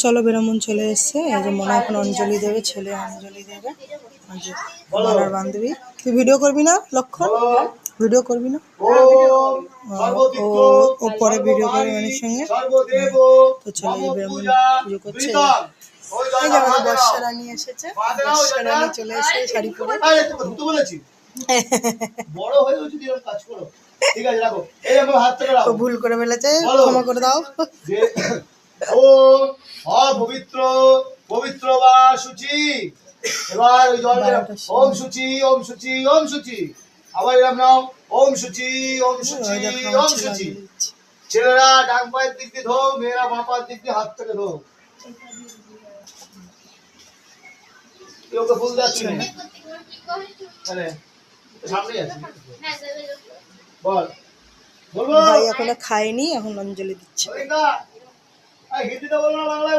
চলো বেরামন চলে এসছে। এই যে মনে এখন অঞ্জলি দেবে, ছেলে অঞ্জলি দেবে। মনার বান্ধবী, তুই ভিডিও করবি না লক্ষণ? ভিডিও করবি না? ও পরে ভিডিও করবে মানের সঙ্গে। তো চলো বেরামন পুজো করছে। এই যে আমাদের বর্ষা রানী এসেছে, বর্ষা রানী চলে এসে শাড়ি পরে। ভুল করে ফেলেছে, ক্ষমা করে দাও। পবিত্র পবিত্র বা শুচি। এবার ওই জল ওম শুচি ওম শুচি ওম শুচি। আবার এরকম নাও ওম শুচি ওম শুচি ওম শুচি। ছেলেরা ডান পায়ের দিক দিয়ে ধো, মেয়েরা বাঁ পায়ের দিক দিয়ে হাত থেকে ধো। ফুল যাচ্ছে না, সামনে আছে বল। ভাই এখনো খায়নি, এখন অঞ্জলি দিচ্ছে। হিন্দিতে বলো না বাংলায়।